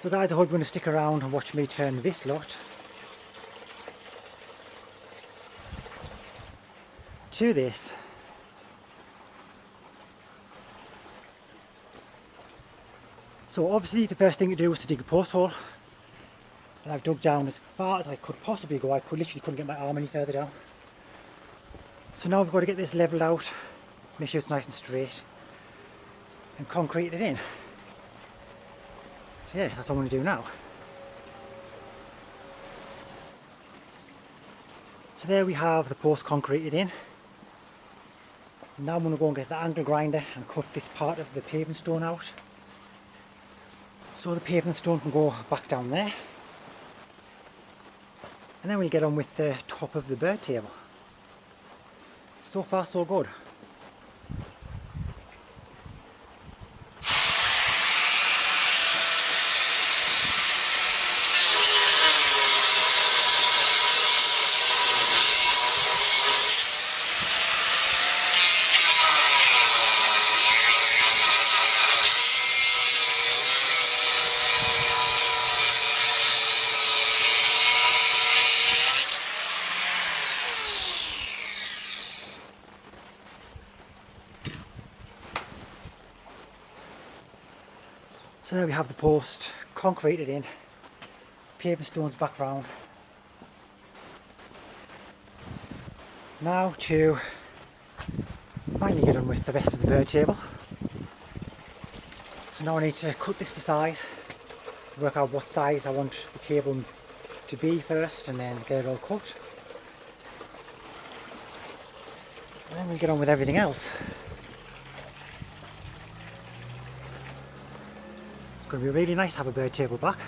So guys, I hope you're going to stick around and watch me turn this lot to this. So obviously the first thing to do was to dig a post hole, and I've dug down as far as I could possibly go. I literally couldn't get my arm any further down. So now I've got to get this levelled out, make sure it's nice and straight, and concrete it in. So yeah, that's what I'm going to do now. So there we have the post concreted in. Now I'm going to go and get the angle grinder and cut this part of the paving stone out, so the paving stone can go back down there. And then we'll get on with the top of the bird table. So far so good. So now we have the post concreted in, paving stones back round. Now to finally get on with the rest of the bird table. So now I need to cut this to size, work out what size I want the table to be first, and then get it all cut. And then we'll get on with everything else. It's going to be really nice to have a bird table back.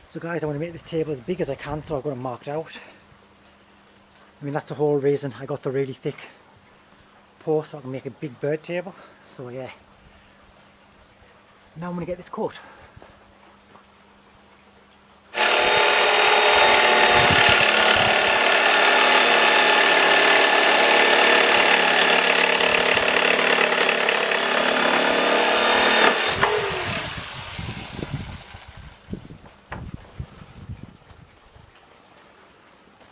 So guys, I want to make this table as big as I can, so I've got it marked out. I mean, that's the whole reason I got the really thick post, so I can make a big bird table. So yeah, now I'm going to get this cut.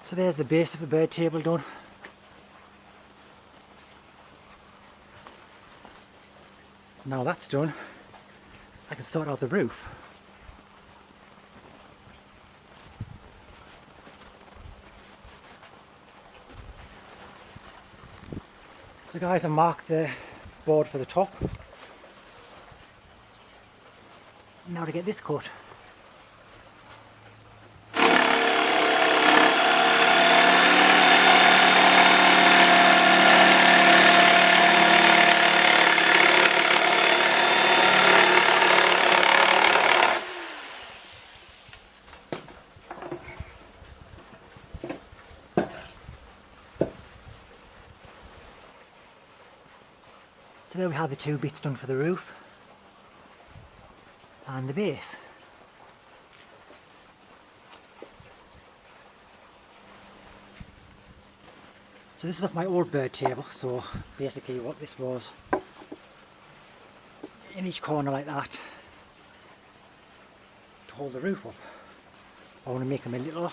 So there's the base of the bird table done. Now that's done, I can sort out the roof. So guys, I marked the board for the top. Now to get this cut. So there we have the two bits done for the roof and the base. So this is off my old bird table, so basically what this was, in each corner like that, to hold the roof up. I want to make them a little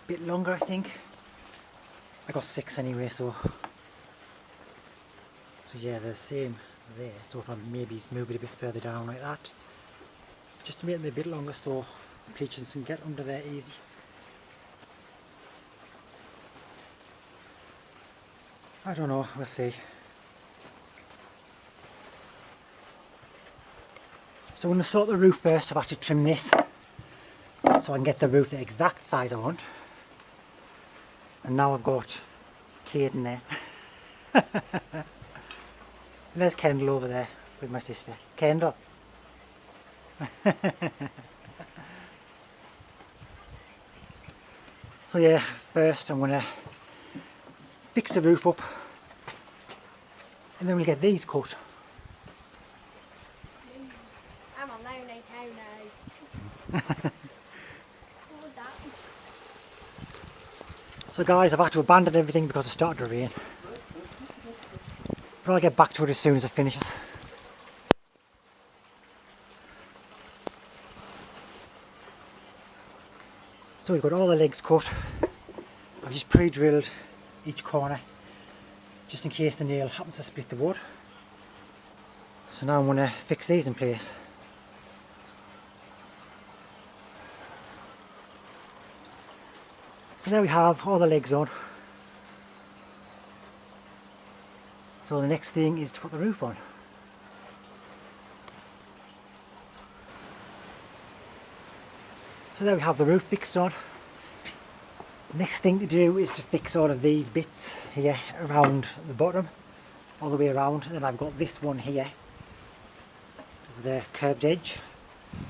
bit longer, I think. I got 6 anyway, so yeah, they're the same there. So if I maybe move it a bit further down like that, just to make them a bit longer so the pigeons can get under there easy. I don't know, we'll see. So I'm going to sort the roof first. I've had to trim this so I can get the roof the exact size I want. And now I've got Caden there. There's Kendall over there with my sister. Kendall. So yeah, first I'm going to fix the roof up and then we'll get these cut. I'm a lonely Tony. What was that? So guys, I've had to abandon everything because it started to rain. But I'll get back to it as soon as it finishes. So we've got all the legs cut. I've just pre-drilled each corner just in case the nail happens to split the wood. So now I'm going to fix these in place. So there we have all the legs on. So the next thing is to put the roof on. So there we have the roof fixed on. The next thing to do is to fix all of these bits here around the bottom, all the way around, and then I've got this one here with a curved edge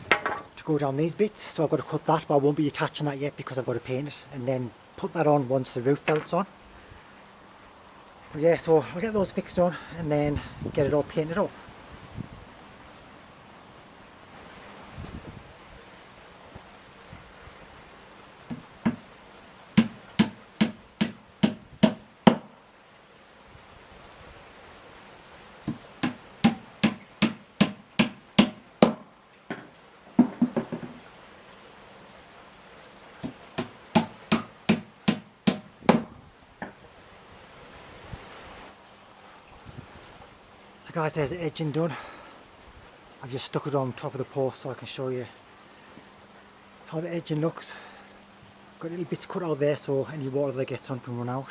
to go down these bits, so I've got to cut that, but I won't be attaching that yet because I've got to paint it and then put that on once the roof felt's on. But yeah, so I'll get those fixed on and then get it all painted up. So guys, there's the edging done. I've just stuck it on top of the post so I can show you how the edging looks. Got little bits cut out there so any water that gets on can run out.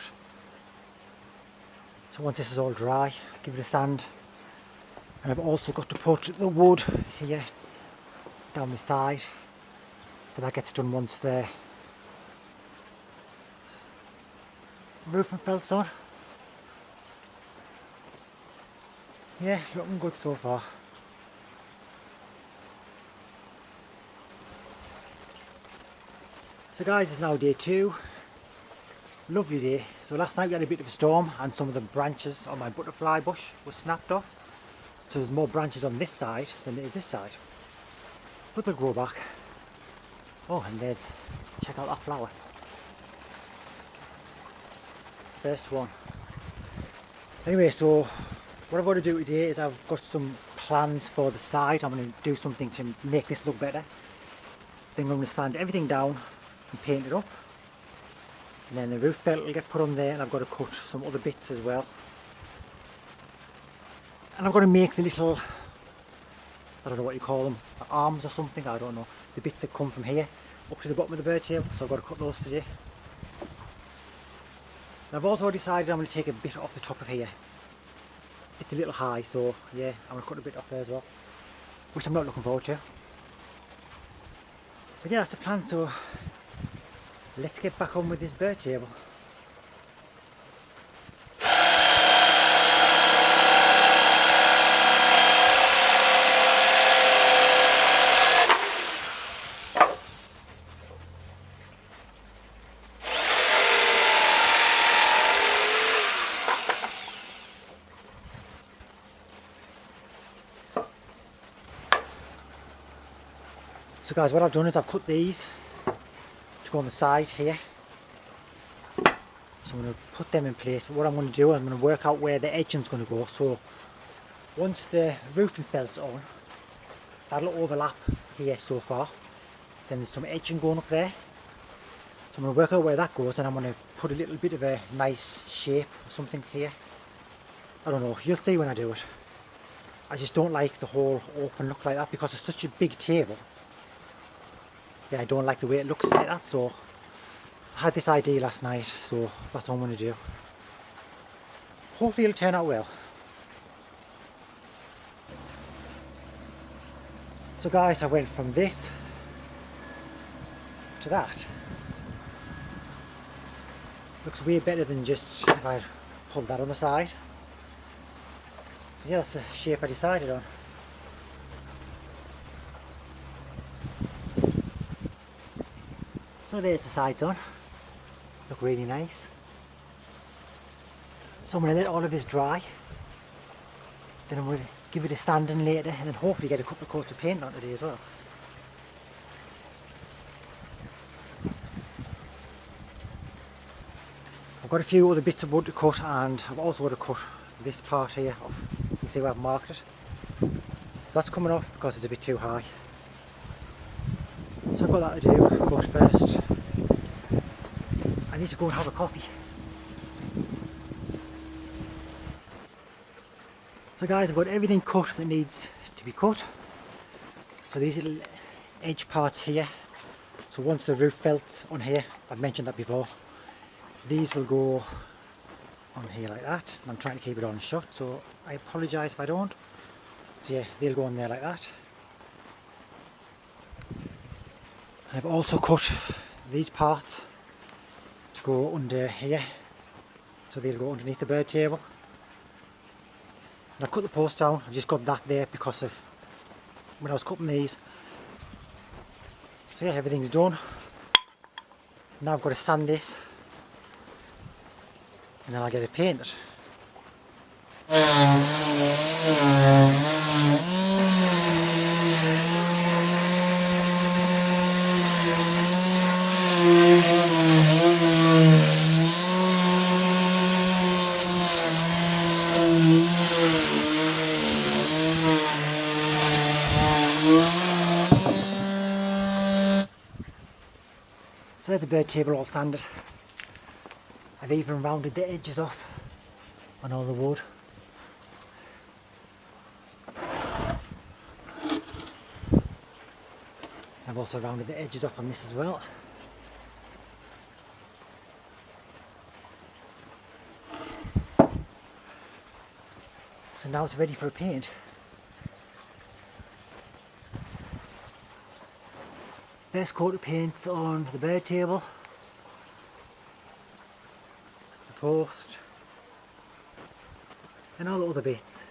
So once this is all dry, give it a sand. And I've also got to put the wood here down the side, but that gets done once the roof and felt's on. Yeah, looking good so far. So guys, it's now day 2. Lovely day. So last night we had a bit of a storm and some of the branches on my butterfly bush were snapped off. So there's more branches on this side than there is this side. But they'll grow back. Oh, and check out that flower. First one. Anyway, so what I've got to do today is I've got some plans for the side. I'm going to do something to make this look better. I think I'm going to sand everything down and paint it up. And then the roof felt will get put on there, and I've got to cut some other bits as well. And I've got to make the little, I don't know what you call them, arms or something, I don't know. The bits that come from here up to the bottom of the bird tail, so I've got to cut those today. And I've also decided I'm going to take a bit off the top of here. It's a little high, so yeah, I'm going to cut a bit off there as well, which I'm not looking forward to. But yeah, that's the plan, so let's get back on with this bird table. So guys, what I've done is I've cut these to go on the side here. So I'm going to put them in place, but what I'm going to do, I'm going to work out where the edging's going to go. So once the roofing felt's on, that'll overlap here so far. Then there's some edging going up there. So I'm going to work out where that goes, and I'm going to put a little bit of a nice shape or something here. I don't know, you'll see when I do it. I just don't like the whole open look like that because it's such a big table. Yeah, I don't like the way it looks like that, so I had this idea last night, so that's what I'm going to do. Hopefully it'll turn out well. So guys, I went from this to that. Looks way better than just if I pulled that on the side. So yeah, that's the shape I decided on. So there's the sides on, look really nice. So I'm going to let all of this dry, then I'm going to give it a sanding later and then hopefully get a couple of coats of paint on today as well. I've got a few other bits of wood to cut, and I've also got to cut this part here off. You can see where I've marked it. So that's coming off because it's a bit too high. So I've got that to do, but first I need to go and have a coffee. So guys, I've got everything cut that needs to be cut. So these little edge parts here, so once the roof felts on here, I've mentioned that before, these will go on here like that, and I'm trying to keep it on shut, so I apologise if I don't. So yeah, they'll go on there like that. And I've also cut these parts to go under here, so they'll go underneath the bird table. And I've cut the post down, I've just got that there because of when I was cutting these. So yeah, everything's done. Now I've got to sand this and then I'll get it painted. So there's the bird table all sanded. I've even rounded the edges off on all the wood. I've also rounded the edges off on this as well. So now it's ready for a paint. First coat of paint on the bird table, the post, and all the other bits.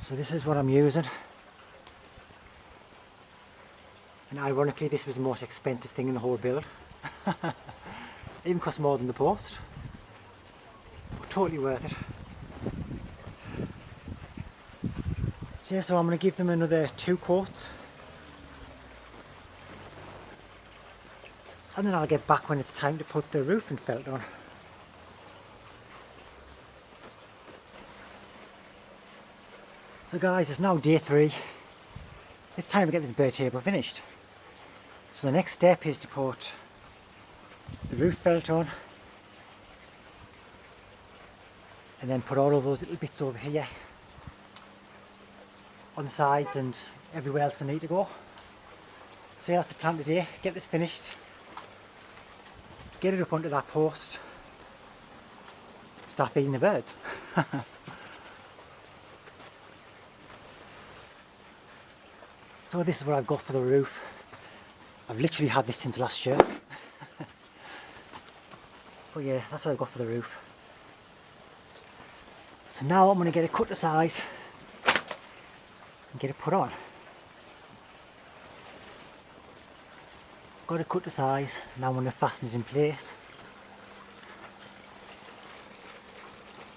So this is what I'm using. And ironically, this was the most expensive thing in the whole build. It even cost more than the post, but totally worth it. So yeah, so I'm going to give them another 2 coats, and then I'll get back when it's time to put the roofing felt on. So guys, it's now day 3. It's time to get this bird table finished. So the next step is to put the roof felt on, and then put all of those little bits over here on the sides and everywhere else they need to go. So yeah, that's the plan today. Get this finished, get it up onto that post, start feeding the birds. So this is what I've got for the roof. I've literally had this since last year. But yeah, that's what I've got for the roof. So now I'm going to get it cut to size and get it put on. Got it cut to size, now I'm going to fasten it in place.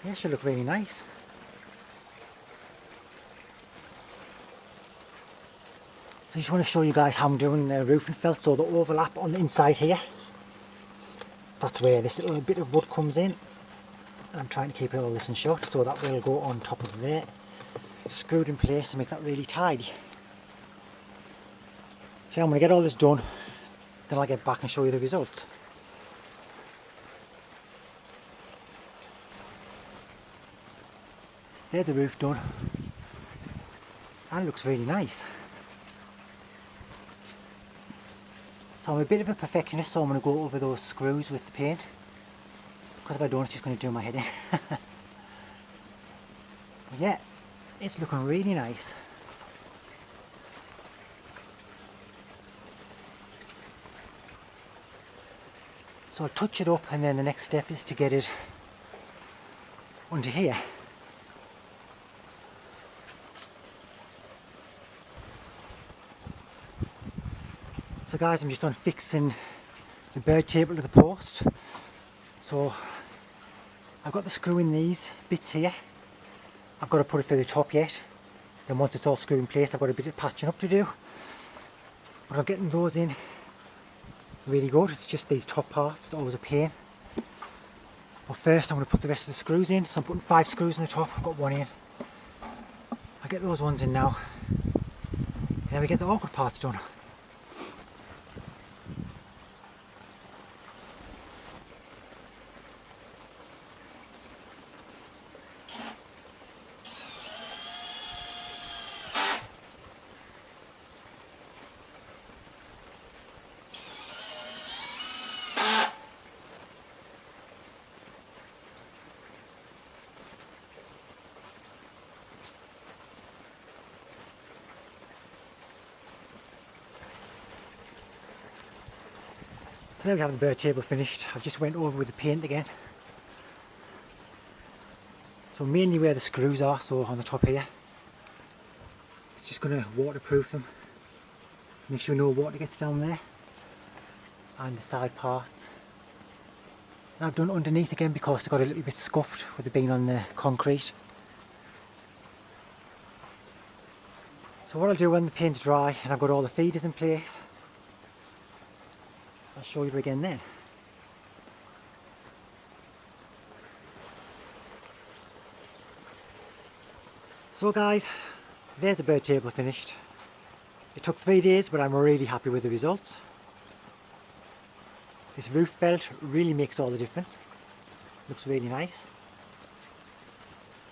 Yeah, it should look really nice. So I just want to show you guys how I'm doing the roofing felt, so the overlap on the inside here. That's where this little bit of wood comes in. And I'm trying to keep it all this and short, so that will go on top of there. Screwed in place to make that really tidy. So I'm going to get all this done, then I'll get back and show you the results. There's the roof done, and it looks really nice. So I'm a bit of a perfectionist, so I'm going to go over those screws with the paint, because if I don't it's just going to do my head in. But yeah, it's looking really nice. So I'll touch it up, and then the next step is to get it under here. So guys, I'm just on fixing the bird table to the post. So I've got the screw in these bits here. I've got to put it through the top yet. Then once it's all screwed in place, I've got a bit of patching up to do. But I'm getting those in really good. It's just these top parts that are always a pain. But first I'm going to put the rest of the screws in. So I'm putting 5 screws in the top. I've got 1 in. I'll get those ones in now. And then we get the awkward parts done. So there we have the bird table finished. I've just went over with the paint again. So mainly where the screws are, so on the top here. It's just going to waterproof them. Make sure no water gets down there. And the side parts. And I've done underneath again because they got a little bit scuffed with it being on the concrete. So what I'll do when the paint's dry and I've got all the feeders in place, I'll show you again then. So guys, there's the bird table finished. It took 3 days, but I'm really happy with the results. This roof felt really makes all the difference. Looks really nice.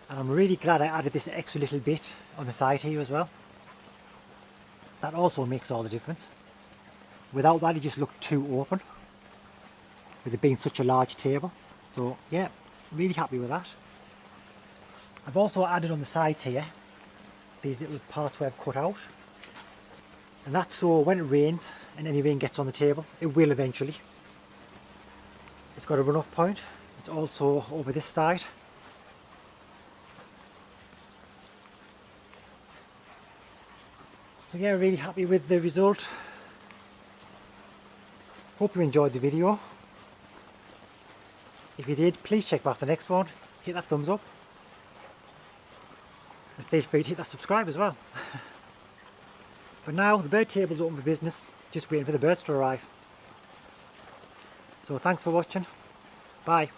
And I'm really glad I added this extra little bit on the side here as well. That also makes all the difference. Without that, it just looked too open, with it being such a large table. So yeah, really happy with that. I've also added on the sides here these little parts where I've cut out, and that's so when it rains and any rain gets on the table, it will eventually. It's got a runoff point. It's also over this side. So yeah, really happy with the result. Hope you enjoyed the video. If you did, please check back the next one. Hit that thumbs up. And feel free to hit that subscribe as well. But now the bird table's open for business, just waiting for the birds to arrive. So thanks for watching. Bye.